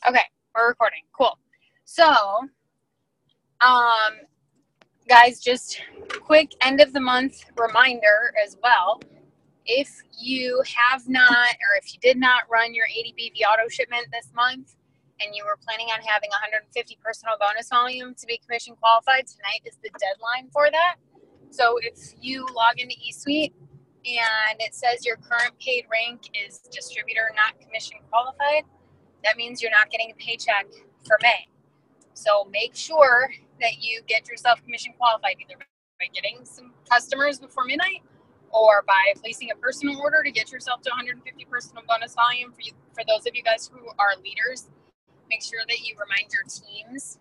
Okay, we're recording. Cool. So, guys, just quick end of the month reminder as well. If you have not, or if you did not run your ADBV auto shipment this month, and you were planning on having 150 personal bonus volume to be commission qualified, tonight is the deadline for that. So if you log into eSuite and it says your current paid rank is distributor, not commission qualified, that means you're not getting a paycheck for May. So make sure that you get yourself commission qualified either by getting some customers before midnight or by placing a personal order to get yourself to 150 personal bonus volume. For those of you guys who are leaders, make sure that you remind your teams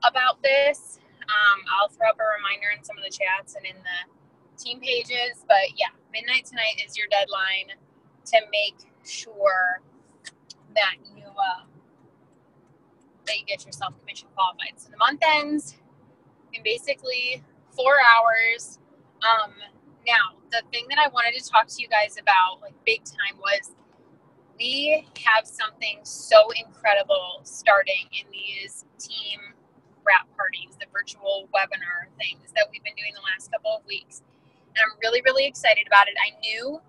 about this. I'll throw up a reminder in some of the chats and in the team pages. But yeah, midnight tonight is your deadline to make sure that you get yourself commission qualified. So the month ends in basically 4 hours. Now, the thing that I wanted to talk to you guys about, like big time, was we have something so incredible starting in these team wrap parties, the virtual webinar things that we've been doing the last couple of weeks. And I'm really, really excited about it. I knew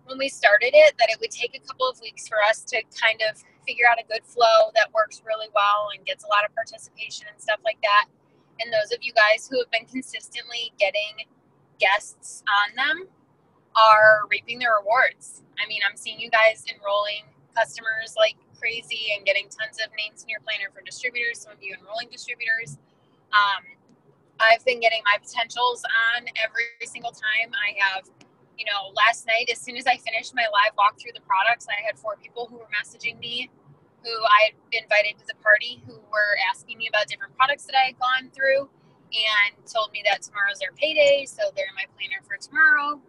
when we started it that it would take a couple of weeks for us to kind of figure out a good flow that works really well and gets a lot of participation and stuff like that. And those of you guys who have been consistently getting guests on them are reaping their rewards. I mean, I'm seeing you guys enrolling customers like crazy and getting tons of names in your planner for distributors, some of you enrolling distributors. I've been getting my potentials on every single time. I have, last night, as soon as I finished my live walk through the products, I had 4 people who were messaging me who I had invited to the party who were asking me about different products that I had gone through and told me that tomorrow's their payday, so they're in my planner for tomorrow.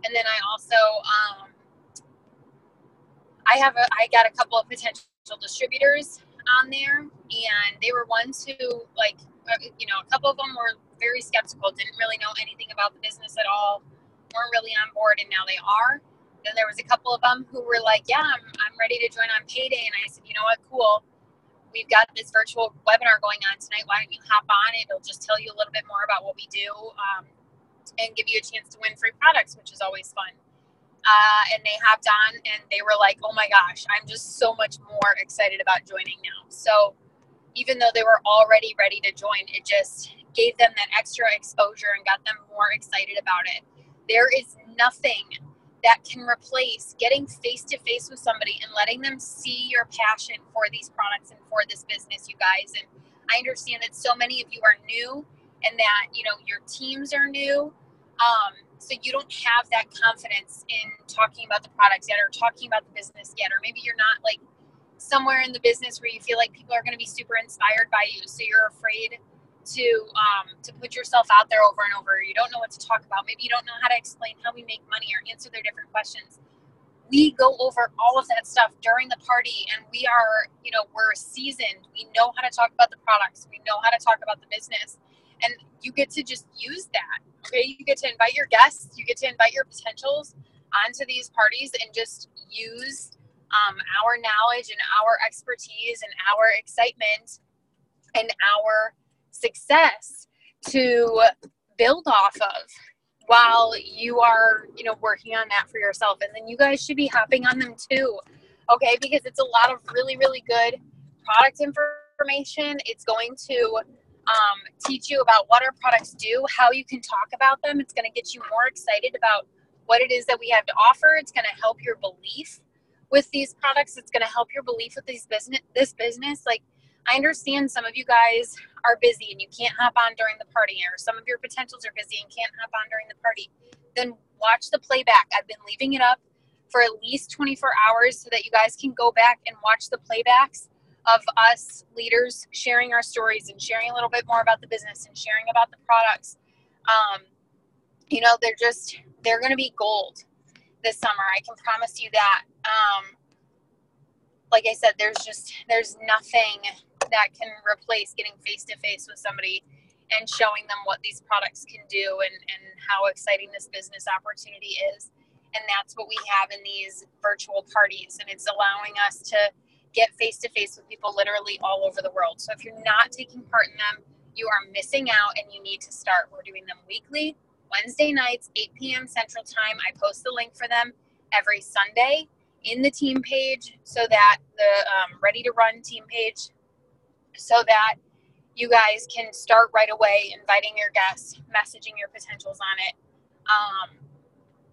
And then I also, I got a couple of potential distributors on there, and they were ones who, a couple of them were very skeptical, didn't really know anything about the business at all, weren't really on board, and now they are. Then there was a couple of them who were like, yeah, I'm ready to join on payday. And I said, you know what, cool. We've got this virtual webinar going on tonight. Why don't you hop on it? It'll just tell you a little bit more about what we do and give you a chance to win free products, which is always fun. And they hopped on and they were like, oh my gosh, I'm just so much more excited about joining now. So even though they were already ready to join, it just gave them that extra exposure and got them more excited about it. There is nothing that can replace getting face-to-face with somebody and letting them see your passion for these products and for this business, you guys. And I understand that so many of you are new and that, your teams are new. So you don't have that confidence in talking about the products yet or talking about the business yet. Or maybe you're not like somewhere in the business where you feel like people are going to be super inspired by you. So you're afraid to put yourself out there over and over. You don't know what to talk about. Maybe you don't know how to explain how we make money or answer their different questions. We go over all of that stuff during the party, and we are, we're seasoned. We know how to talk about the products. We know how to talk about the business, and you get to just use that. Okay, you get to invite your guests. You get to invite your potentials onto these parties and just use our knowledge and our expertise and our excitement and our success to build off of while you are, working on that for yourself. And then you guys should be hopping on them too, okay? Because it's a lot of really, really good product information. It's going to teach you about what our products do, how you can talk about them. It's going to get you more excited about what it is that we have to offer. It's going to help your belief with these products. It's going to help your belief with this business. Like, I understand some of you guys are busy and you can't hop on during the party, or some of your potentials are busy and can't hop on during the party. Then watch the playback. I've been leaving it up for at least 24 hours so that you guys can go back and watch the playbacks of us leaders sharing our stories and sharing a little bit more about the business and sharing about the products. They're going to be gold this summer. I can promise you that. Like I said, there's nothing that can replace getting face-to-face with somebody and showing them what these products can do and how exciting this business opportunity is. And that's what we have in these virtual parties. And it's allowing us to get face-to-face with people literally all over the world. So if you're not taking part in them, you are missing out and you need to start. We're doing them weekly, Wednesday nights, 8 p.m. Central Time. I post the link for them every Sunday in the team page, so that the Ready to Run team page, so that you guys can start right away inviting your guests, messaging your potentials on it,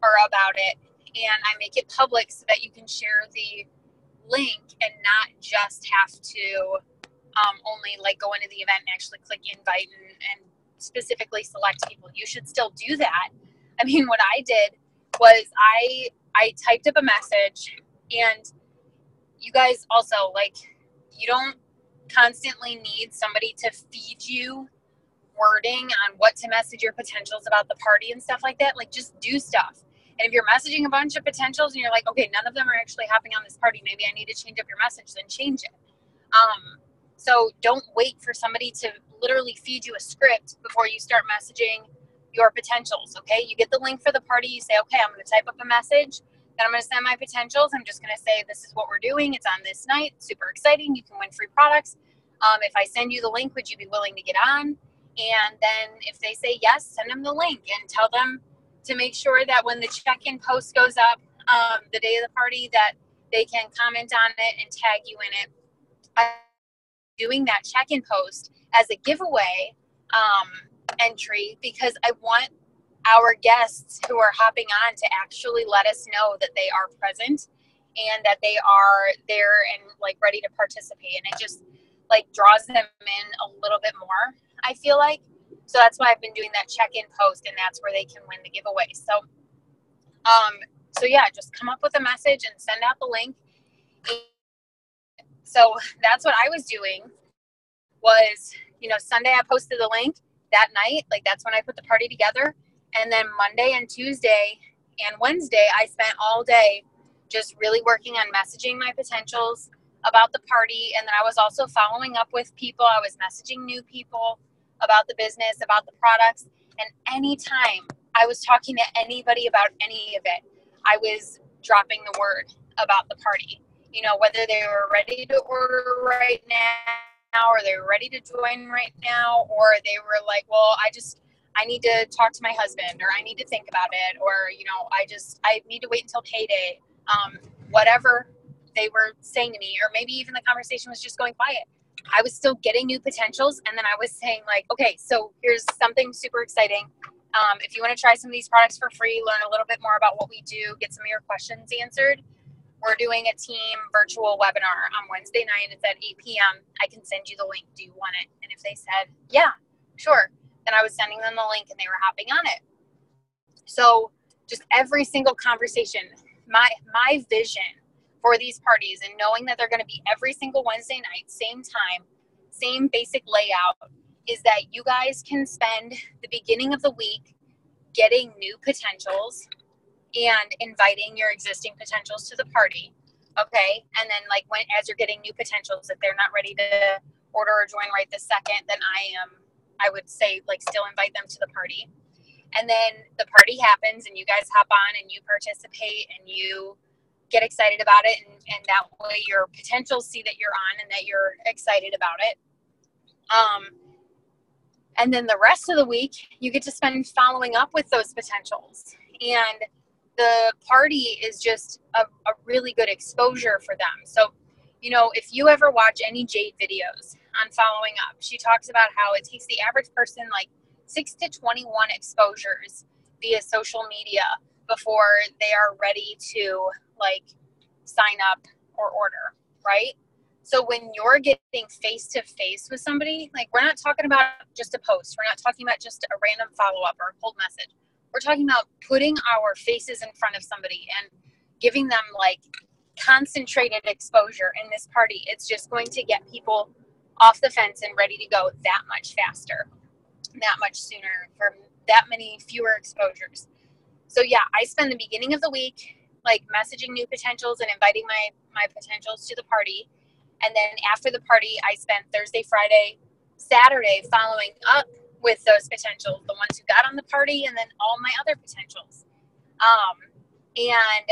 or about it. And I make it public so that you can share the link and not just have to only like go into the event and actually click invite and specifically select people. You should still do that. I mean, what I did was I typed up a message, and you guys also, like, you don't constantly need somebody to feed you wording on what to message your potentials about the party and stuff like that. Like, just do stuff. And if you're messaging a bunch of potentials and you're like, okay, none of them are actually hopping on this party, maybe I need to change up your message, then change it. So don't wait for somebody to literally feed you a script before you start messaging your potentials, okay? You get the link for the party, you say, okay, I'm going to type up a message, then I'm going to send my potentials. I'm just going to say, this is what we're doing. It's on this night. Super exciting. You can win free products. If I send you the link, would you be willing to get on? And then if they say yes, send them the link and tell them to make sure that when the check-in post goes up the day of the party, that they can comment on it and tag you in it. I'm doing that check-in post as a giveaway entry because I want our guests who are hopping on to actually let us know that they are present and that they are there and like ready to participate. And it just like draws them in a little bit more, I feel like. So that's why I've been doing that check-in post, and that's where they can win the giveaway. So yeah, just come up with a message and send out the link. So that's what I was doing was, Sunday I posted the link that night. Like, that's when I put the party together. And then Monday and Tuesday and Wednesday, I spent all day just really working on messaging my potentials about the party. And then I was also following up with people. I was messaging new people about the business, about the products. And anytime I was talking to anybody about any of it, I was dropping the word about the party. Whether they were ready to order right now or they were ready to join right now, or they were like, well, I need to talk to my husband, or I need to think about it, or, I need to wait until payday. Whatever they were saying to me, or maybe even the conversation was just going quiet, I was still getting new potentials. And then I was saying like, okay, so here's something super exciting. If you want to try some of these products for free, learn a little bit more about what we do, get some of your questions answered, we're doing a team virtual webinar on Wednesday night. It's at 8 p.m. I can send you the link. Do you want it? And if they said, yeah, sure, then I was sending them the link and they were hopping on it. So just every single conversation, my vision for these parties, and knowing that they're going to be every single Wednesday night, same time, same basic layout, is that you guys can spend the beginning of the week getting new potentials and inviting your existing potentials to the party. Okay. And then as you're getting new potentials, if they're not ready to order or join right this second, then I would say still invite them to the party. And then the party happens and you guys hop on and you participate and you get excited about it. And that way your potentials see that you're on and that you're excited about it. And then the rest of the week you get to spend following up with those potentials. And the party is just a really good exposure for them. So, if you ever watch any Jade videos on following up, she talks about how it takes the average person 6 to 21 exposures via social media before they are ready to sign up or order, right? So when you're getting face to face with somebody, we're not talking about just a post. We're not talking about just a random follow-up or a cold message. We're talking about putting our faces in front of somebody and giving them concentrated exposure in this party. It's just going to get people off the fence and ready to go that much faster, that much sooner, for that many fewer exposures. So yeah, I spend the beginning of the week messaging new potentials and inviting my potentials to the party. And then after the party, I spent Thursday, Friday, Saturday following up with those potentials, the ones who got on the party, and then all my other potentials. And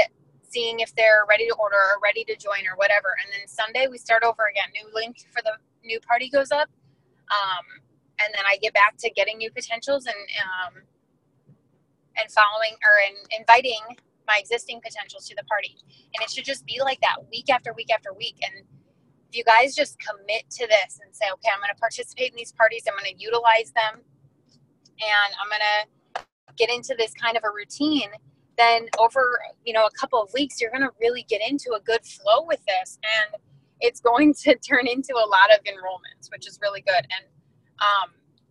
seeing if they're ready to order or ready to join or whatever. And then Sunday we start over again. New link for the new party goes up. And then I get back to getting new potentials and following and inviting my existing potentials to the party. And it should just be like that week after week after week. And if you guys just commit to this and say, okay, I'm going to participate in these parties, I'm going to utilize them, and I'm going to get into this kind of a routine, then over, a couple of weeks, you're going to really get into a good flow with this. And it's going to turn into a lot of enrollments, which is really good.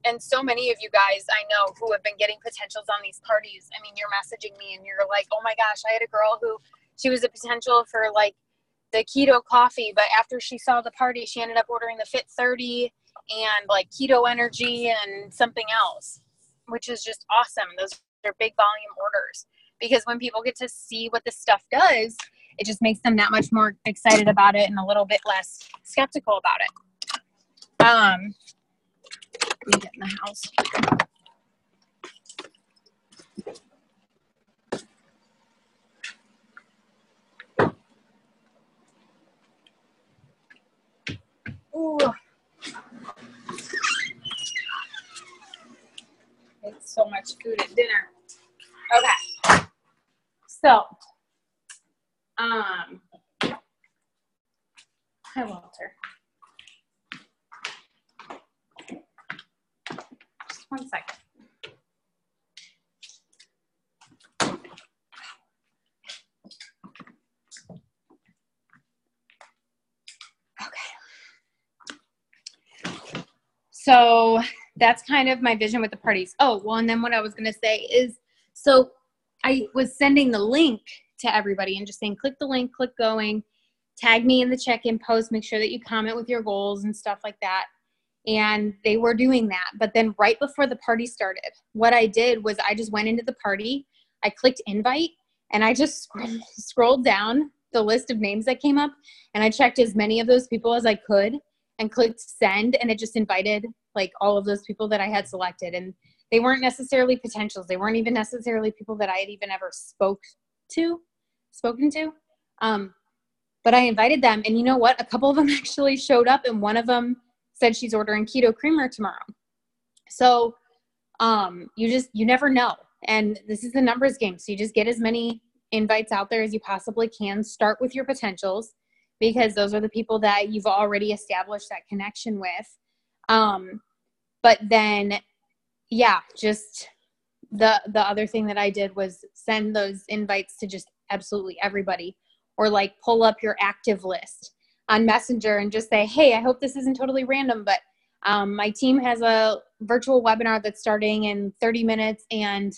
And so many of you guys I know who have been getting potentials on these parties. I mean, you're messaging me and you're like, oh my gosh, I had a girl who she was a potential for like the keto coffee, but after she saw the party, she ended up ordering the Fit 30 and like keto energy and something else, which is just awesome. Those are big volume orders, because when people get to see what this stuff does, it just makes them that much more excited about it and a little bit less skeptical about it. Let me get in the house. Ooh. It's so much food at dinner. Okay. So, hi, Walter. Just one second. So that's kind of my vision with the parties. Oh, well, and then what I was going to say is, so I was sending the link to everybody and just saying, click the link, click going, tag me in the check-in post, make sure that you comment with your goals and stuff like that. And they were doing that. But then right before the party started, what I did was I just went into the party, I clicked invite, and I just scrolled down the list of names that came up, and I checked as many of those people as I could and clicked send, and it just invited like all of those people that I had selected. And they weren't necessarily potentials. They weren't even necessarily people that I had even ever spoken to. But I invited them, and you know what? A couple of them actually showed up, and one of them said she's ordering keto creamer tomorrow. So you never know. And this is the numbers game. So you just get as many invites out there as you possibly can. Start with your potentials, because those are the people that you've already established that connection with. But then, yeah, just the other thing that I did was send those invites to just absolutely everybody, or like pull up your active list on Messenger and just say, hey, I hope this isn't totally random, but my team has a virtual webinar that's starting in 30 minutes, and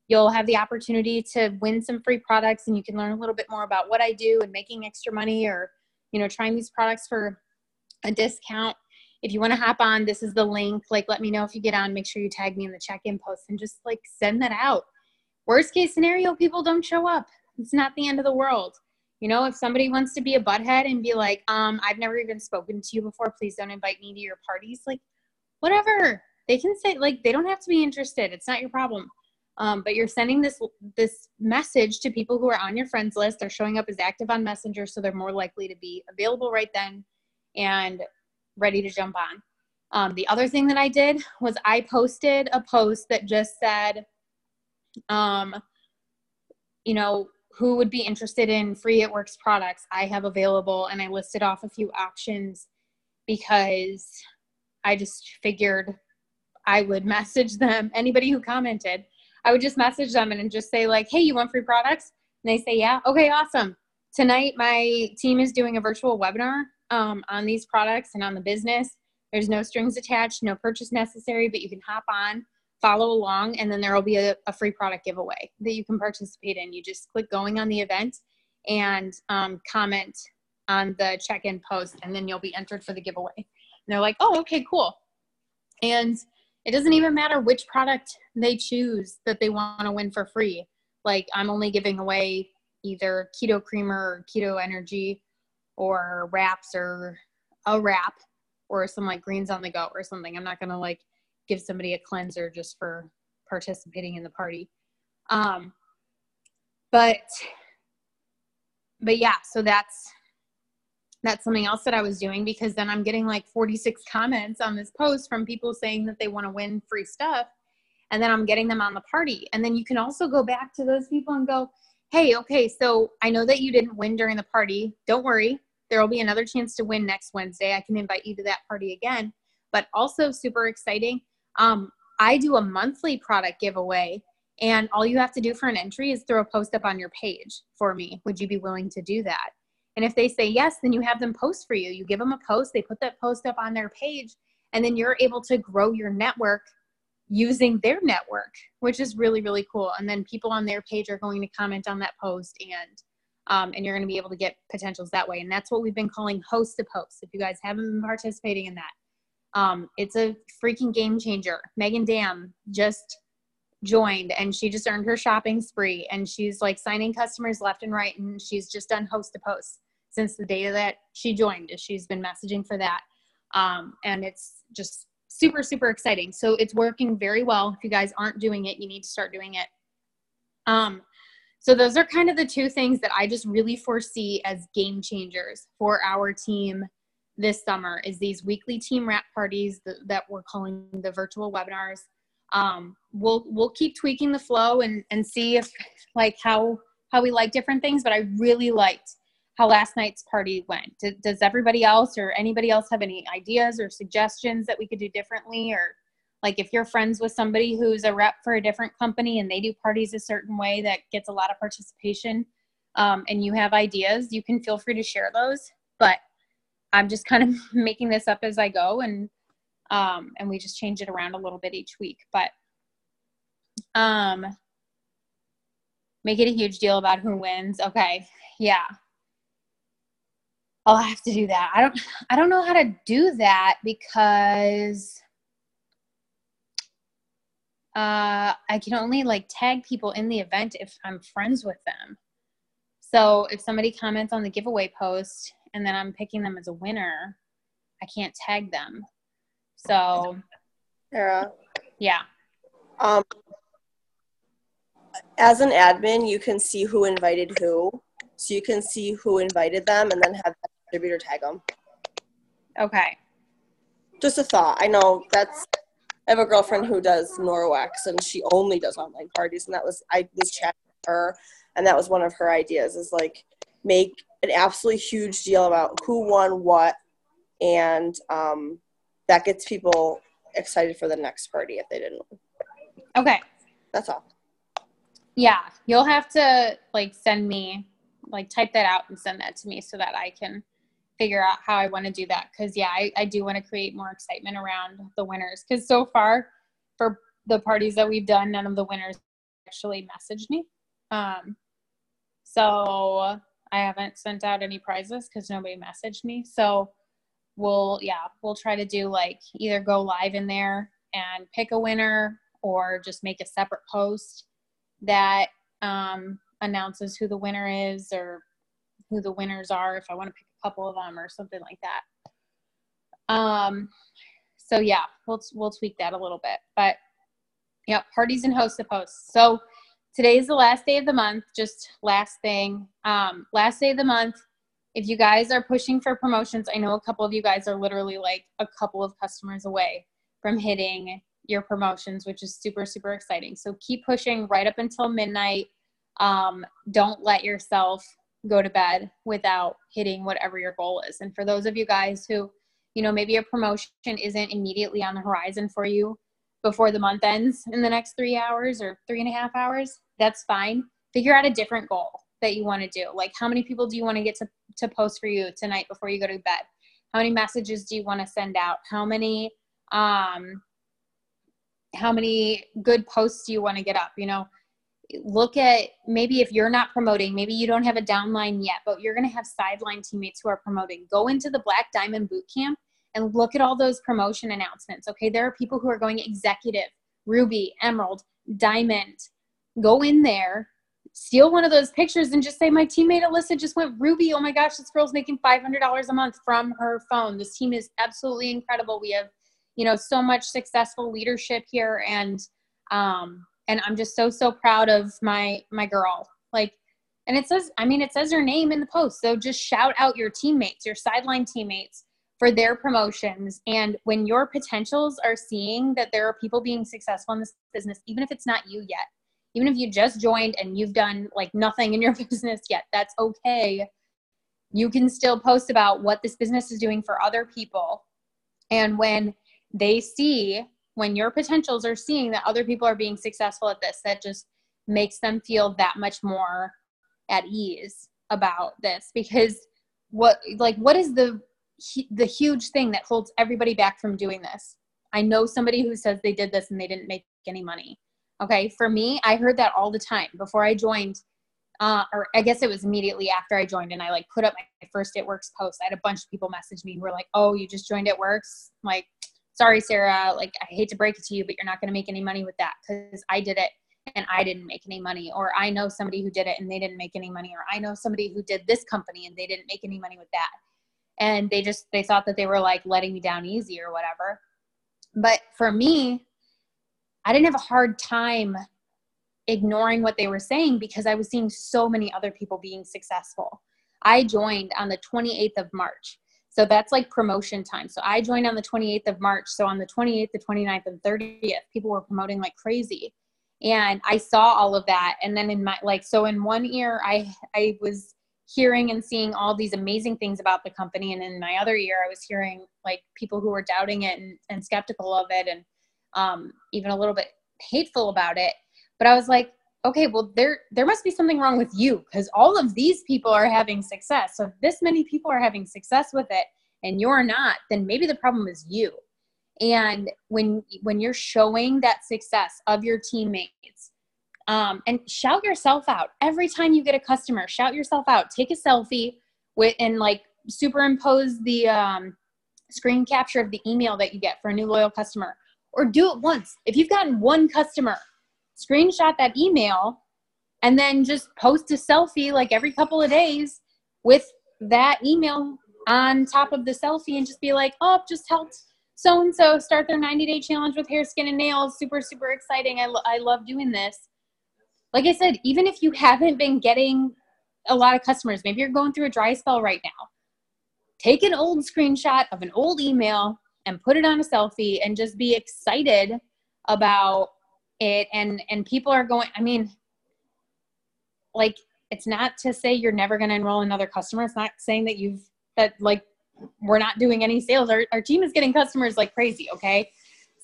you'll have the opportunity to win some free products, and you can learn a little bit more about what I do and making extra money, or, trying these products for a discount. If you want to hop on, this is the link. Like, let me know if you get on. Make sure you tag me in the check-in post and just like send that out. Worst case scenario, people don't show up. It's not the end of the world. If somebody wants to be a butthead and be like, I've never even spoken to you before, please don't invite me to your parties. Like, whatever. They can say, like, they don't have to be interested. It's not your problem. But you're sending this message to people who are on your friends list. They're showing up as active on Messenger, so they're more likely to be available right then and ready to jump on. The other thing that I did was I posted a post that just said, who would be interested in free It Works products I have available. And I listed off a few options because I just figured I would message them. Anybody who commented, I would just message them and just say like, hey, you want free products? And they say, yeah. Okay, awesome. Tonight, my team is doing a virtual webinar on these products and on the business. There's no strings attached, no purchase necessary, but you can hop on, follow along, and then there will be a free product giveaway that you can participate in. You just click going on the event and comment on the check-in post, and then you'll be entered for the giveaway. And they're like, oh, okay, cool. And it doesn't even matter which product they choose that they want to win for free. Like, I'm only giving away either keto creamer or keto energy or wraps or a wrap or some like greens on the go or something. I'm not going to like give somebody a cleanser just for participating in the party. But But yeah, so that's something else that I was doing, because then I'm getting like 46 comments on this post from people saying that they want to win free stuff. And then I'm getting them on the party. And then you can also go back to those people and go, hey, okay, so I know that you didn't win during the party. Don't worry. There will be another chance to win next Wednesday. I can invite you to that party again. But also super exciting, I do a monthly product giveaway, and all you have to do for an entry is throw a post up on your page for me. Would you be willing to do that? And if they say yes, then you have them post for you. You give them a post, they put that post up on their page, and then you're able to grow your network using their network, which is really, really cool. And then people on their page are going to comment on that post, and you're going to be able to get potentials that way. And that's what we've been calling host to post. If you guys haven't been participating in that, it's a freaking game changer. Megan Dam just joined, and she just earned her shopping spree, and she's like signing customers left and right. And she's just done host to post since the day that she joined. She's been messaging for that. And it's just super, super exciting. So it's working very well. If you guys aren't doing it, you need to start doing it. So those are kind of the two things that I just really foresee as game changers for our team this summer, is these weekly team wrap parties that we're calling the virtual webinars. We'll keep tweaking the flow and see if like how we like different things, but I really liked how last night's party went. Does everybody else or anybody else have any ideas or suggestions that we could do differently? Or like if you're friends with somebody who's a rep for a different company and they do parties a certain way that gets a lot of participation, and you have ideas, you can feel free to share those. But I'm just kind of making this up as I go, and we just change it around a little bit each week. But make it a huge deal about who wins. Okay, yeah. I'll have to do that. I don't know how to do that, because I can only like tag people in the event if I'm friends with them. So if somebody comments on the giveaway post and then I'm picking them as a winner, I can't tag them. So Sarah. Yeah. As an admin, you can see who invited who. So you can see who invited them and then have the distributor tag them. Okay. Just a thought. I know I have a girlfriend who does Norwex, and she only does online parties. And I was chatting with her, and that was one of her ideas, is like make an absolutely huge deal about who won what. And that gets people excited for the next party if they didn't win. Okay. That's all. Yeah. You'll have to like send me, like type that out and send that to me so that I can figure out how I want to do that. Cause yeah, I do want to create more excitement around the winners. Cause so far for the parties that we've done, none of the winners actually messaged me. So I haven't sent out any prizes cause nobody messaged me. So we'll try to do like either go live in there and pick a winner, or just make a separate post that announces who the winner is or who the winners are, if I want to pick a couple of them or something like that. So yeah, we'll tweak that a little bit. But yeah, parties and host to posts. So today is the last day of the month. Just last thing, last day of the month. If you guys are pushing for promotions, I know a couple of you guys are literally like a couple of customers away from hitting your promotions, which is super, super exciting. So keep pushing right up until midnight. Don't let yourself go to bed without hitting whatever your goal is. And for those of you guys who, you know, maybe a promotion isn't immediately on the horizon for you before the month ends in the next 3 hours or 3.5 hours, that's fine. Figure out a different goal that you want to do. Like, how many people do you want to get to post for you tonight before you go to bed? How many messages do you want to send out? How many good posts do you want to get up? You know, look at, maybe if you're not promoting, maybe you don't have a downline yet, but you're going to have sideline teammates who are promoting. Go into the Black Diamond Bootcamp and look at all those promotion announcements. Okay, there are people who are going executive, Ruby, Emerald, Diamond. Go in there, steal one of those pictures and just say, my teammate Alyssa just went Ruby. Oh my gosh, this girl's making $500 a month from her phone. This team is absolutely incredible. We have, you know, so much successful leadership here. And I'm just so proud of my girl. Like, And it says your name in the post. So just shout out your teammates, your sideline teammates for their promotions. And when your potentials are seeing that there are people being successful in this business, even if it's not you yet, even if you just joined and you've done like nothing in your business yet, that's okay. You can still post about what this business is doing for other people. And when your potentials are seeing that other people are being successful at this, that just makes them feel that much more at ease about this. Because what is the huge thing that holds everybody back from doing this? I know somebody who says they did this and they didn't make any money. Okay. For me, I heard that all the time before I joined, or I guess it was immediately after I joined, and I like put up my first It Works post. I had a bunch of people message me who were like, "Oh, you just joined It Works?" I'm like, "Sorry, Sarah, like I hate to break it to you, but you're not going to make any money with that, because I did it and I didn't make any money, or I know somebody who did it and they didn't make any money, or I know somebody who did this company and they didn't make any money with that." And they thought that they were like letting me down easy or whatever. But for me, I didn't have a hard time ignoring what they were saying, because I was seeing so many other people being successful. I joined on the 28th of March. So that's like promotion time. So I joined on the 28th of March. So on the 28th, the 29th, and 30th, people were promoting like crazy. And I saw all of that. And then in one ear, I was hearing and seeing all these amazing things about the company. And in my other ear, I was hearing like people who were doubting it and skeptical of it, and even a little bit hateful about it. But I was like, okay, well, there must be something wrong with you, because all of these people are having success. So if this many people are having success with it and you're not, then maybe the problem is you. And when you're showing that success of your teammates, and shout yourself out every time you get a customer, shout yourself out, take a selfie and like superimpose the screen capture of the email that you get for a new loyal customer, or do it once. If you've gotten one customer, screenshot that email and then just post a selfie like every couple of days with that email on top of the selfie, and just be like, "Oh, just helped so-and-so start their 90-day challenge with hair, skin, and nails. Super, super exciting. I love doing this." Like I said, even if you haven't been getting a lot of customers, maybe you're going through a dry spell right now, take an old screenshot of an old email and put it on a selfie and just be excited about it. And people are going, I mean, like, it's not to say you're never going to enroll another customer. It's not saying that we're not doing any sales. Our team is getting customers like crazy. Okay.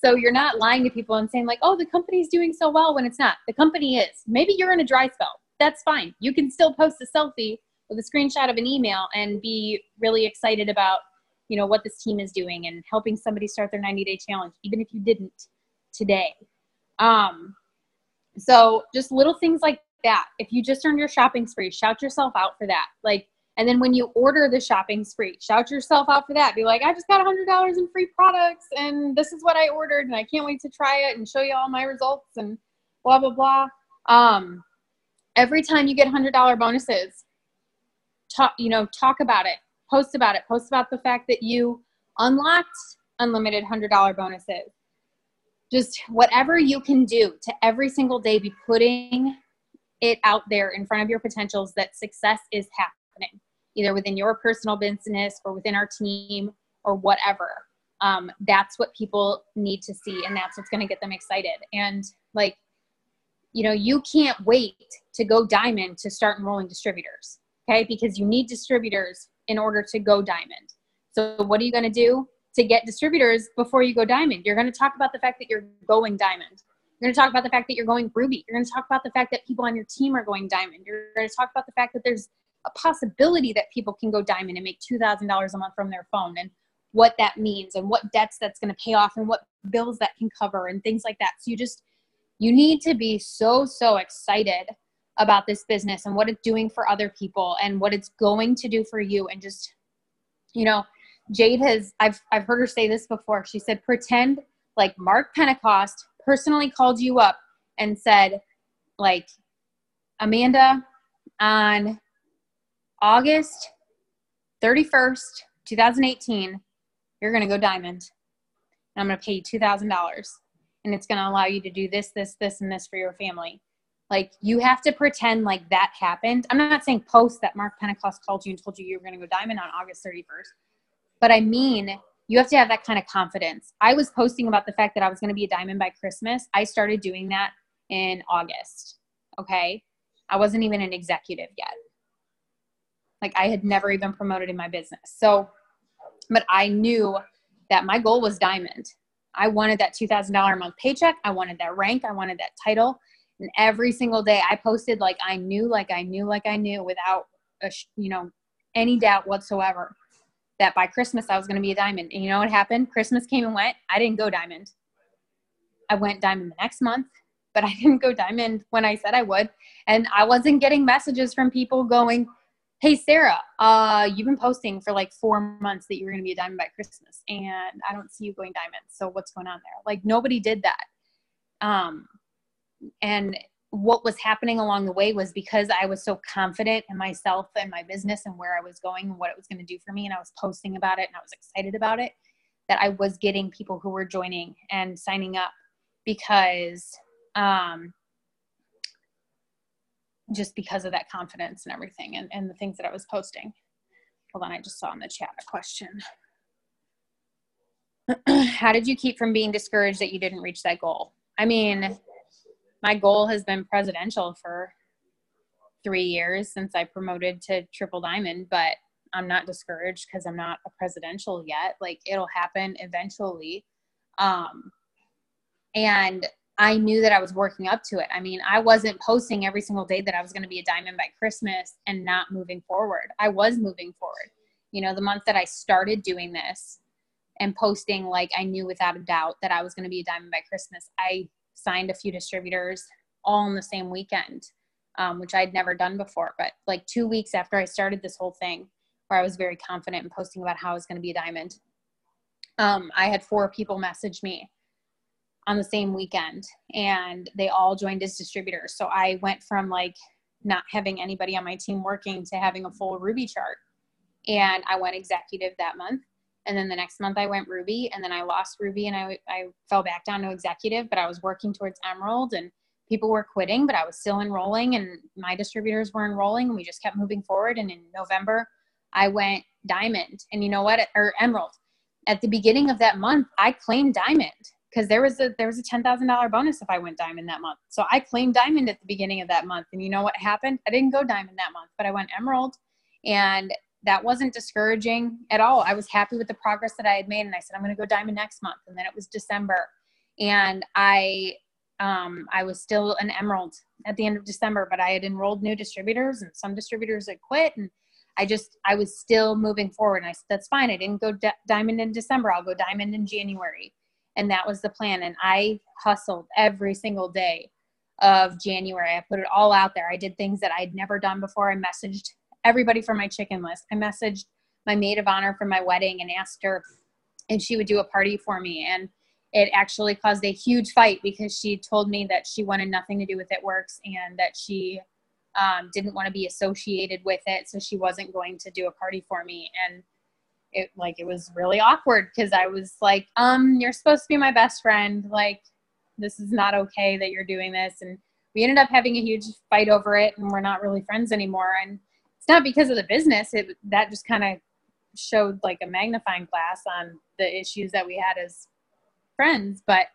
So you're not lying to people and saying like, "Oh, the company's doing so well," when it's not. The company is. Maybe you're in a dry spell. That's fine. You can still post a selfie with a screenshot of an email and be really excited about, what this team is doing and helping somebody start their 90-day challenge, even if you didn't today. So just little things like that. If you just earned your shopping spree, shout yourself out for that. And then when you order the shopping spree, shout yourself out for that. Be like, "I just got $100 in free products, and this is what I ordered, and I can't wait to try it and show you all my results," and blah, blah, blah. Every time you get $100 bonuses, talk about it, post about the fact that you unlocked unlimited $100 bonuses. Just whatever you can do to every single day be putting it out there in front of your potentials that success is happening, either within your personal business or within our team or whatever. That's what people need to see, and that's what's going to get them excited. And you can't wait to go diamond to start enrolling distributors, okay? Because you need distributors in order to go diamond. So what are you going to do to get distributors before you go diamond? You're going to talk about the fact that you're going diamond. You're going to talk about the fact that you're going ruby. You're going to talk about the fact that people on your team are going diamond. You're going to talk about the fact that there's a possibility that people can go diamond and make $2,000 a month from their phone, and what that means and what debts that's going to pay off and what bills that can cover and things like that. So you need to be so, so excited about this business and what it's doing for other people and what it's going to do for you. And just, Jade I've heard her say this before. She said, pretend like Mark Pentecost personally called you up and said, like, "Amanda, on August 31st, 2018, you're going to go diamond. And I'm going to pay you $2,000. And it's going to allow you to do this, this, this, and this for your family. Like, you have to pretend like that happened. I'm not saying post that Mark Pentecost called you and told you were going to go diamond on August 31st. But I mean, you have to have that kind of confidence. I was posting about the fact that I was going to be a diamond by Christmas. I started doing that in August. Okay. I wasn't even an executive yet. Like, I had never even promoted in my business. So, but I knew that my goal was diamond. I wanted that $2,000 a month paycheck. I wanted that rank. I wanted that title. And every single day I posted like I knew without, any doubt whatsoever that by Christmas I was going to be a diamond. And you know what happened? Christmas came and went. I didn't go diamond. I went diamond the next month, but I didn't go diamond when I said I would. And I wasn't getting messages from people going, hey, Sarah, you've been posting for like 4 months that you were going to be a diamond by Christmas, and I don't see you going diamond. So what's going on there? Like, nobody did that. And what was happening along the way was because I was so confident in myself and my business and where I was going and what it was going to do for me. And I was posting about it and I was excited about it, that I was getting people who were joining and signing up because, just because of that confidence and everything and the things that I was posting. Hold on. I just saw in the chat a question. How did you keep from being discouraged that you didn't reach that goal? I mean, my goal has been presidential for 3 years since I promoted to triple diamond, but I'm not discouraged because I'm not a presidential yet. Like, it'll happen eventually. And I knew that I was working up to it. I mean, I wasn't posting every single day that I was going to be a diamond by Christmas and not moving forward. I was moving forward. You know, the month that I started doing this and posting, like, I knew without a doubt that I was going to be a diamond by Christmas, I signed a few distributors all in the same weekend, which I'd never done before. But like 2 weeks after I started this whole thing, where I was very confident in posting about how I was going to be a diamond, I had 4 people message me on the same weekend, and they all joined as distributors. So I went from like not having anybody on my team working to having a full Ruby chart. And I went executive that month. And then the next month I went Ruby, and then I lost Ruby and I fell back down to executive, but I was working towards Emerald, and people were quitting, but I was still enrolling, and my distributors were enrolling, and we just kept moving forward. And in November I went diamond, and you know what, or Emerald. At the beginning of that month, I claimed diamond because there was a $10,000 bonus if I went diamond that month. So I claimed diamond at the beginning of that month. And you know what happened? I didn't go diamond that month, but I went Emerald, and that wasn't discouraging at all. I was happy with the progress that I had made. And I said, I'm going to go diamond next month. And then it was December, and I was still an Emerald at the end of December, but I had enrolled new distributors, and some distributors had quit. And I was still moving forward. And I said, that's fine. I didn't go diamond in December. I'll go diamond in January. And that was the plan. And I hustled every single day of January. I put it all out there. I did things that I'd never done before. I messaged everybody from my chicken list. I messaged my maid of honor for my wedding and asked her if she would do a party for me. And it actually caused a huge fight because she told me that she wanted nothing to do with It Works, and that she didn't want to be associated with it. So she wasn't going to do a party for me. And it was really awkward because I was like, you're supposed to be my best friend. Like, this is not okay that you're doing this. And we ended up having a huge fight over it, and we're not really friends anymore. And it's not because of the business. That just kind of showed like a magnifying glass on the issues that we had as friends. But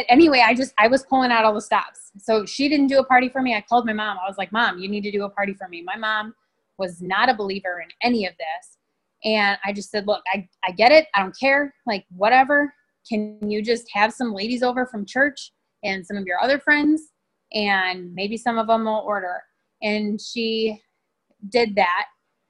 anyway, I was pulling out all the stops. So she didn't do a party for me. I called my mom. I was like, Mom, you need to do a party for me. My mom was not a believer in any of this. And I just said, look, I get it. I don't care. Like, whatever. Can you just have some ladies over from church and some of your other friends, and maybe some of them will order? And she did that.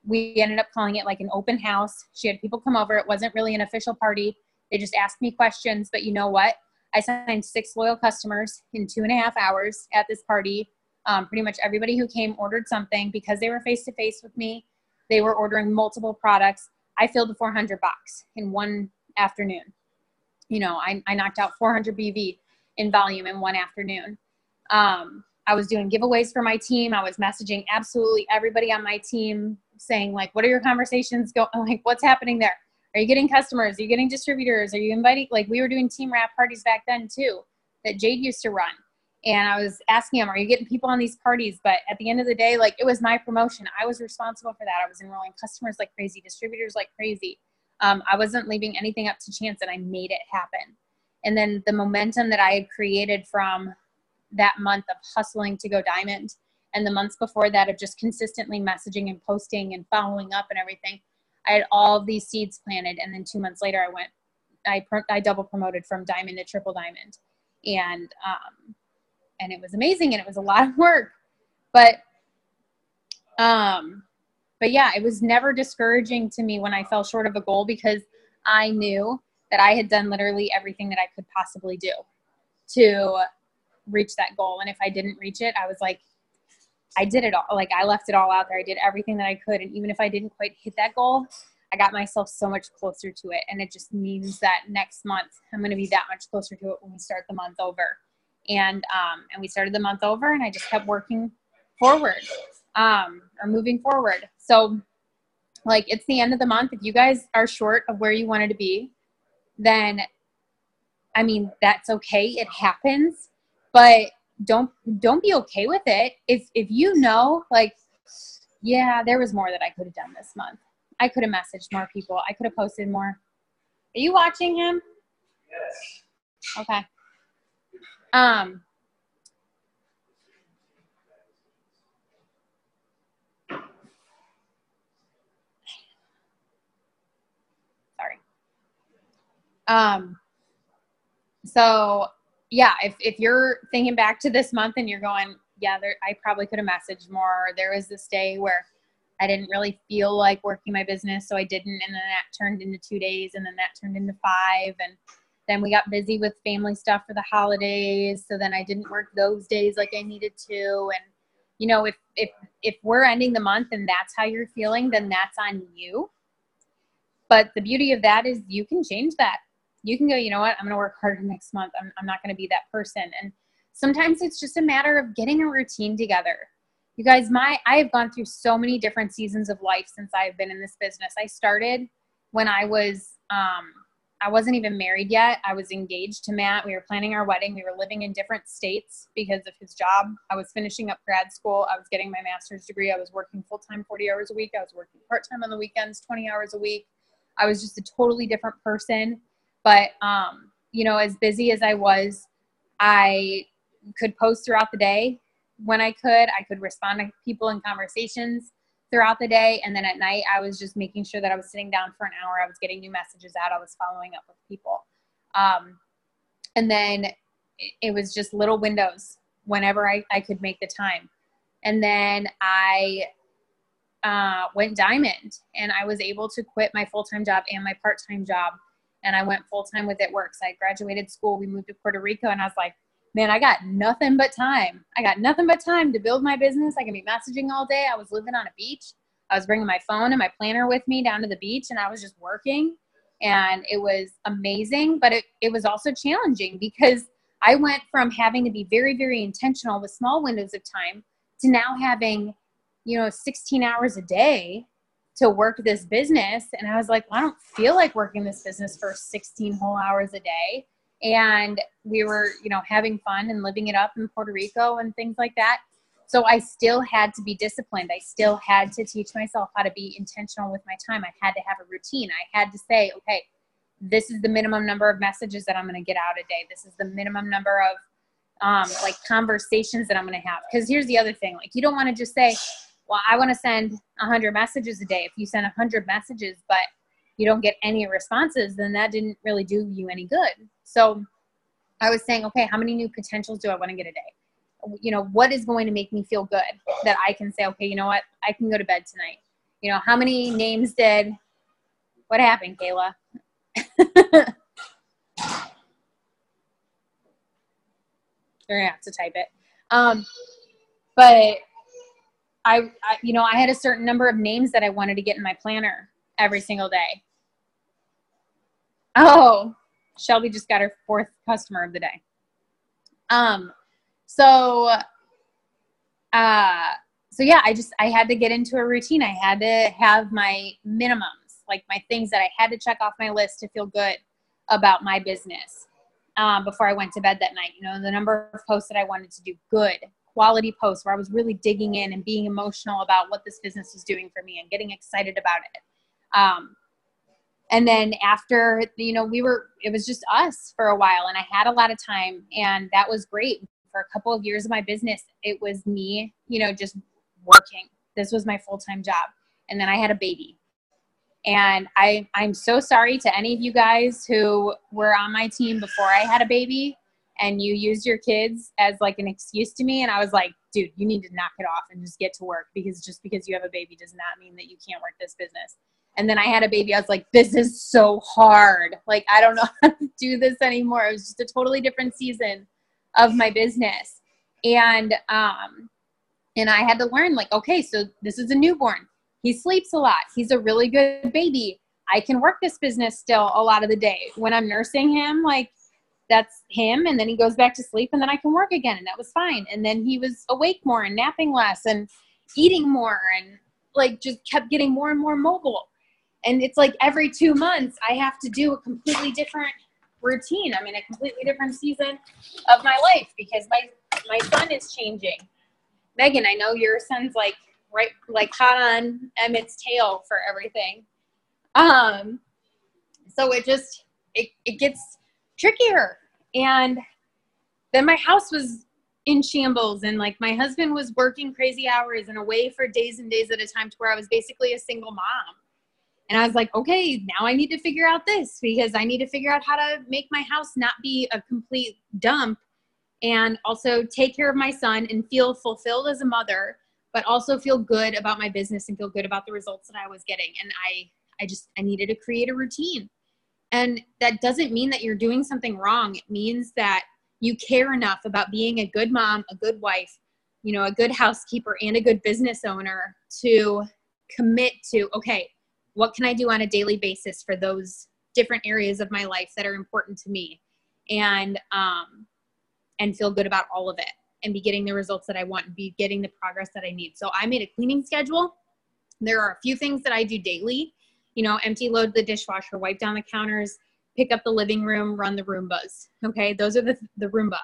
We ended up calling it like an open house. She had people come over. It wasn't really an official party. They just asked me questions. But you know what? I signed 6 loyal customers in 2.5 hours at this party. Pretty much everybody who came ordered something because they were face-to-face with me. They were ordering multiple products. I filled a 400 box in one afternoon. You know, I knocked out 400 BV in volume in one afternoon. I was doing giveaways for my team. I was messaging absolutely everybody on my team saying, like, what are your conversations going? Like, what's happening there? Are you getting customers? Are you getting distributors? Are you inviting? Like, we were doing team wrap parties back then too. that Jade used to run. And I was asking him, are you getting people on these parties? But at the end of the day, like, it was my promotion. I was responsible for that. I was enrolling customers like crazy, distributors like crazy. I wasn't leaving anything up to chance, and I made it happen. And then the momentum that I had created from that month of hustling to go diamond, and the months before that of just consistently messaging and posting and following up and everything, I had all of these seeds planted. And then 2 months later, I double promoted from diamond to triple diamond. And it was amazing, and it was a lot of work, but yeah, it was never discouraging to me when I fell short of a goal, because I knew that I had done literally everything that I could possibly do to reach that goal. And if I didn't reach it, I was like, I did it all. Like, I left it all out there. I did everything that I could. And even if I didn't quite hit that goal, I got myself so much closer to it. And it just means that next month I'm going to be that much closer to it when we start the month over. And we started the month over, and I just kept working forward, or moving forward. So, like, it's the end of the month. If you guys are short of where you wanted to be, then, I mean, that's okay. It happens, but don't be okay with it. If you know, like, yeah, there was more that I could have done this month. I could have messaged more people. I could have posted more. Are you watching him? Yes. Okay. Sorry. So yeah, if you're thinking back to this month and you're going, yeah, I probably could have messaged more. There was this day where I didn't really feel like working my business, so I didn't, and then that turned into 2 days, and then that turned into 5, and then we got busy with family stuff for the holidays, so then I didn't work those days like I needed to. And, you know, if we're ending the month and that's how you're feeling, then that's on you. But the beauty of that is you can change that. You can go, you know what, I'm going to work harder next month. I'm not going to be that person. And sometimes it's just a matter of getting a routine together. You guys, I have gone through so many different seasons of life since I've been in this business. I started when I wasn't even married yet. I was engaged to Matt. We were planning our wedding. We were living in different states because of his job. I was finishing up grad school. I was getting my master's degree. I was working full-time 40 hours a week. I was working part-time on the weekends, 20 hours a week. I was just a totally different person. But, you know, as busy as I was, I could post throughout the day when I could respond to people in conversations throughout the day. And then at night, I was just making sure that I was sitting down for an hour. I was getting new messages out. I was following up with people. And then it was just little windows whenever I could make the time. And then I went diamond, and I was able to quit my full-time job and my part-time job. And I went full-time with It Works. I graduated school. We moved to Puerto Rico, and I was like, man, I got nothing but time. I got nothing but time to build my business. I can be messaging all day. I was living on a beach. I was bringing my phone and my planner with me down to the beach, and I was just working. And it was amazing, but it was also challenging because I went from having to be very, very intentional with small windows of time to now having, 16 hours a day to work this business. And I was like, well, I don't feel like working this business for 16 whole hours a day. And we were, having fun and living it up in Puerto Rico and things like that. So I still had to be disciplined. I still had to teach myself how to be intentional with my time. I had to have a routine. I had to say, okay, this is the minimum number of messages that I'm going to get out a day. This is the minimum number of conversations that I'm going to have. Because here's the other thing. Like, you don't want to just say, well, I want to send 100 messages a day. If you send 100 messages, but you don't get any responses, then that didn't really do you any good. So I was saying, okay, how many new potentials do I want to get a day? What is going to make me feel good that I can say, okay, you know what? I can go to bed tonight. How many names what happened, Kayla? You're going to have to type it. But I had a certain number of names that I wanted to get in my planner every single day. Oh, Shelby just got her 4th customer of the day. So yeah, I had to get into a routine. I had to have my minimums, like my things that I had to check off my list to feel good about my business. before I went to bed that night. You know, the number of posts that I wanted to do, good quality posts where I was really digging in and being emotional about what this business was doing for me and getting excited about it. And then after, you know, it was just us for a while, and I had a lot of time, and that was great. For a couple of years of my business, it was me, you know, just working. This was my full-time job. And then I had a baby. And I'm so sorry to any of you guys who were on my team before I had a baby and you used your kids as like an excuse to me. And I was like, dude, you need to knock it off and just get to work, because just because you have a baby does not mean that you can't work this business. And then I had a baby. I was like, this is so hard. Like, I don't know how to do this anymore. It was just a totally different season of my business. And I had to learn, like, okay, so this is a newborn. He sleeps a lot. He's a really good baby. I can work this business still a lot of the day. When I'm nursing him, like, that's him. And then he goes back to sleep, and then I can work again. And that was fine. And then he was awake more and napping less and eating more, and like just kept getting more and more mobile. And it's like every 2 months I have to do a completely different routine. I'm in a completely different season of my life because my son is changing. Megan, I know your son's like hot on Emmett's tail for everything. So it gets trickier. And then my house was in shambles, and like my husband was working crazy hours and away for days and days at a time, to where I was basically a single mom. And I was like, okay, now I need to figure out this, because I need to figure out how to make my house not be a complete dump, and also take care of my son and feel fulfilled as a mother, but also feel good about my business and feel good about the results that I was getting. And I needed to create a routine. And that doesn't mean that you're doing something wrong. It means that you care enough about being a good mom, a good wife, you know, a good housekeeper, and a good business owner to commit to, okay, what can I do on a daily basis for those different areas of my life that are important to me, and feel good about all of it, and be getting the results that I want, and be getting the progress that I need. So I made a cleaning schedule. There are a few things that I do daily, you know, empty load the dishwasher, wipe down the counters, pick up the living room, run the Roombas. Okay. Those are the Roomba.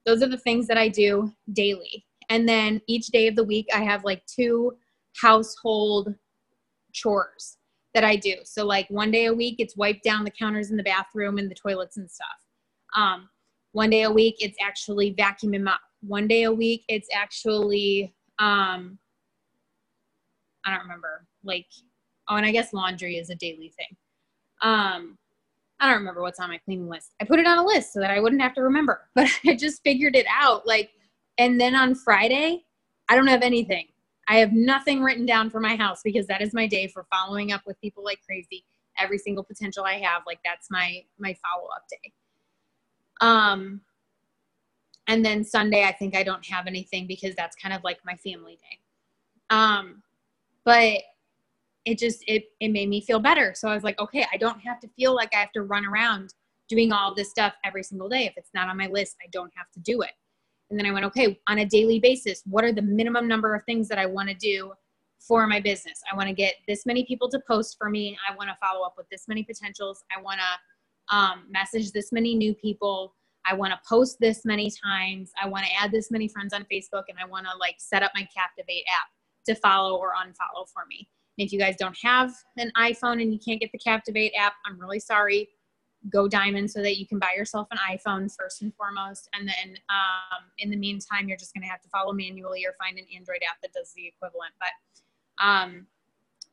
Those are the things that I do daily. And then each day of the week, I have like 2 household chores that I do. So like one day a week, it's wipe down the counters in the bathroom and the toilets and stuff. One day a week, it's actually vacuum and mop. One day a week, it's actually, I don't remember, like, oh, and I guess laundry is a daily thing. I don't remember what's on my cleaning list. I put it on a list so that I wouldn't have to remember, but I just figured it out. Like, and then on Friday, I don't have anything. I have nothing written down for my house, because that is my day for following up with people like crazy. Every single potential I have, like, that's my follow-up day. And then Sunday, I think I don't have anything, because that's kind of like my family day. But it made me feel better. So I was like, okay, I don't have to feel like I have to run around doing all this stuff every single day. If it's not on my list, I don't have to do it. And then I went, okay, on a daily basis, what are the minimum number of things that I want to do for my business? I want to get this many people to post for me. I want to follow up with this many potentials. I want to message this many new people. I want to post this many times. I want to add this many friends on Facebook, and I want to like set up my Captivate app to follow or unfollow for me. And if you guys don't have an iPhone and you can't get the Captivate app, I'm really sorry. Go diamond so that you can buy yourself an iPhone first and foremost. And then in the meantime, you're just going to have to follow manually or find an Android app that does the equivalent. But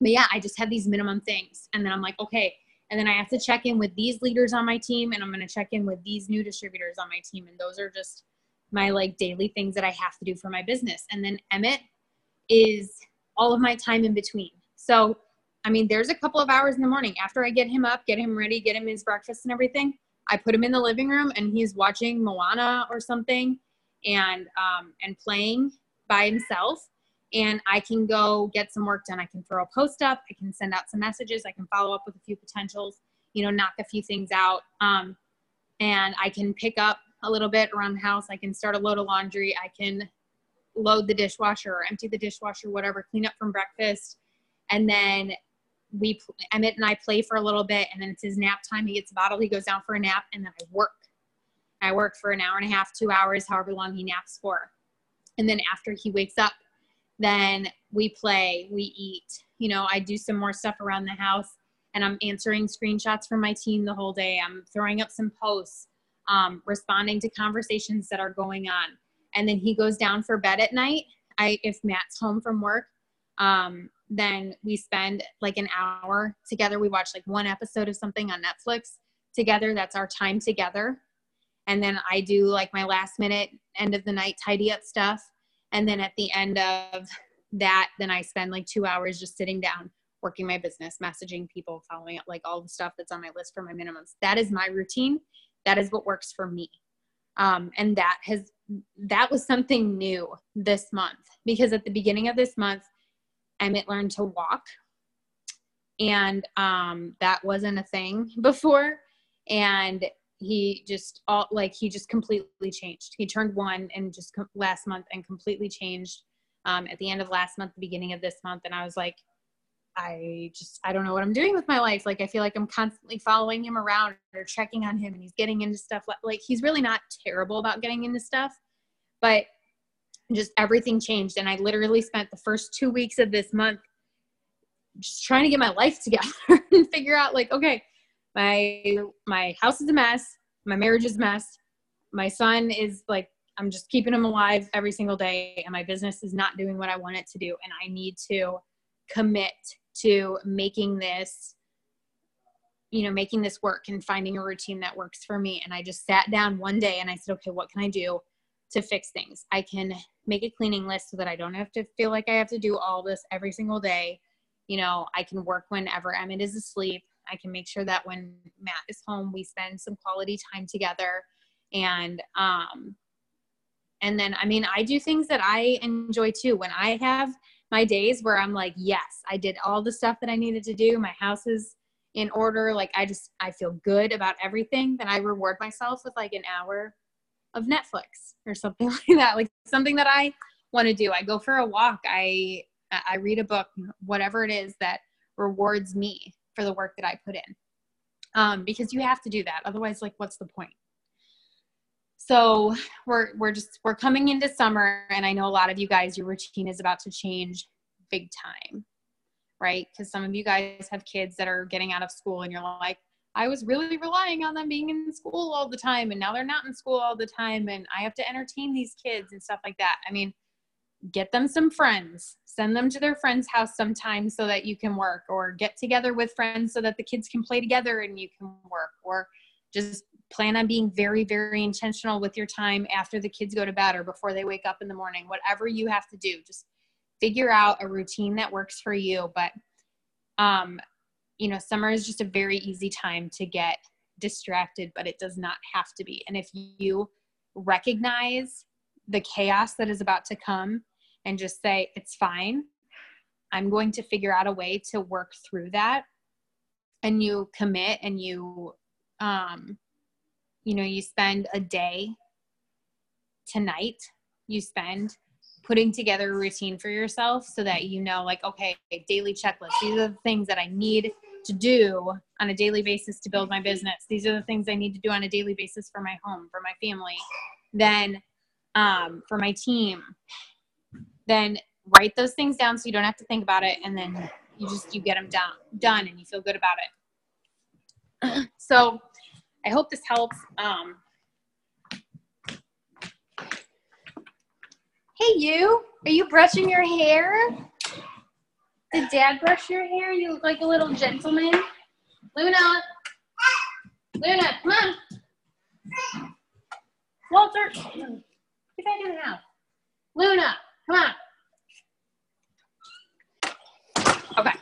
yeah, I just have these minimum things. And then I'm like, okay. And then I have to check in with these leaders on my team, and I'm going to check in with these new distributors on my team. And those are just my like daily things that I have to do for my business. And then Emmett is all of my time in between. So, I mean, there's a couple of hours in the morning after I get him up, get him ready, get him his breakfast and everything. I put him in the living room, and he's watching Moana or something and playing by himself. And I can go get some work done. I can throw a post up. I can send out some messages. I can follow up with a few potentials, you know, knock a few things out. And I can pick up a little bit around the house. I can start a load of laundry. I can load the dishwasher or empty the dishwasher, whatever, clean up from breakfast. And then Emmett and I play for a little bit, and then it's his nap time. He gets a bottle. He goes down for a nap, and then I work. I work for an hour and a half, 2 hours, however long he naps for. And then after he wakes up, then we play, we eat, you know, I do some more stuff around the house, and I'm answering screenshots from my team the whole day. I'm throwing up some posts, responding to conversations that are going on. And then he goes down for bed at night. If Matt's home from work, then we spend like an hour together. We watch like one episode of something on Netflix together. That's our time together. And then I do like my last minute end of the night tidy up stuff. And then at the end of that, then I spend like 2 hours just sitting down, working my business, messaging people, following up, like all the stuff that's on my list for my minimums. That is my routine. That is what works for me. And that was something new this month, because at the beginning of this month, Emmett learned to walk, and that wasn't a thing before. And he just completely changed. He turned 1 and just last month and completely changed at the end of last month, the beginning of this month. And I was like, I don't know what I'm doing with my life. Like, I feel like I'm constantly following him around or checking on him, and he's getting into stuff. Like he's really not terrible about getting into stuff, but just everything changed. And I literally spent the first 2 weeks of this month just trying to get my life together and figure out like, okay, my house is a mess. My marriage is a mess. My son is like, I'm just keeping him alive every single day, and my business is not doing what I want it to do. And I need to commit to making this work and finding a routine that works for me. And I just sat down one day and I said, okay, what can I do to fix things? I can make a cleaning list so that I don't have to feel like I have to do all this every single day. You know, I can work whenever Emmett is asleep. I can make sure that when Matt is home, we spend some quality time together. And then, I mean, I do things that I enjoy too. When I have my days where I'm like, yes, I did all the stuff that I needed to do. My house is in order. Like I feel good about everything. Then I reward myself with like an hour of Netflix or something like that. Like something that I want to do. I go for a walk. I read a book, whatever it is that rewards me for the work that I put in. Because you have to do that. Otherwise, like, what's the point? So we're coming into summer, and I know a lot of you guys, your routine is about to change big time, right? Because some of you guys have kids that are getting out of school, and you're like, I was really relying on them being in school all the time, and now they're not in school all the time, and I have to entertain these kids and stuff like that. I mean, get them some friends, send them to their friend's house sometime so that you can work, or get together with friends so that the kids can play together and you can work, or just plan on being very, very intentional with your time after the kids go to bed or before they wake up in the morning. Whatever you have to do, just figure out a routine that works for you. But, summer is just a very easy time to get distracted, but it does not have to be. And if you recognize the chaos that is about to come and just say, it's fine, I'm going to figure out a way to work through that. And you commit, and you spend a day tonight, you spend putting together a routine for yourself so that you know, like, okay, daily checklist. These are the things that I need to do on a daily basis to build my business. These are the things I need to do on a daily basis for my home, for my family, then for my team. Then write those things down so you don't have to think about it, and then you get them done and you feel good about it. So I hope this helps. Hey, you, are you brushing your hair? Did Dad brush your hair? You look like a little gentleman. Luna, come on. Walter, get back in the house. Luna, come on. Okay.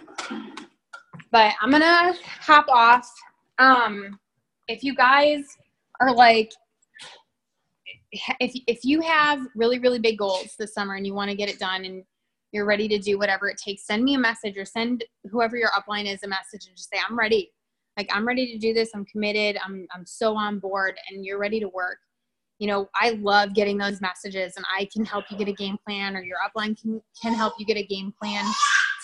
But I'm going to hop off. If you guys are like, if you have really, really big goals this summer and you want to get it done and you're ready to do whatever it takes, send me a message, or send whoever your upline is a message and just say, I'm ready. Like, I'm ready to do this. I'm committed. I'm so on board, and you're ready to work. You know, I love getting those messages, and I can help you get a game plan, or your upline can help you get a game plan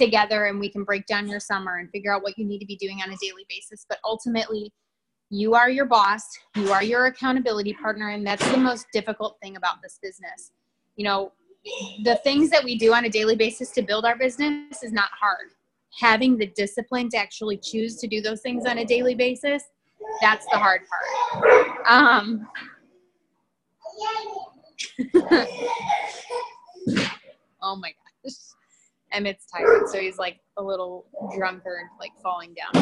together, and we can break down your summer and figure out what you need to be doing on a daily basis. But ultimately, You are your boss. You are your accountability partner. And that's the most difficult thing about this business. You know, the things that we do on a daily basis to build our business is not hard. Having the discipline to actually choose to do those things on a daily basis, that's the hard part. Oh my gosh. Emmett's tired, so he's like a little drunkard, like falling down.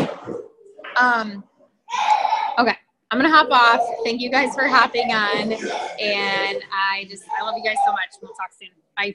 Okay, I'm gonna hop off. Thank you guys for hopping on, and I love you guys so much. We'll talk soon. Bye.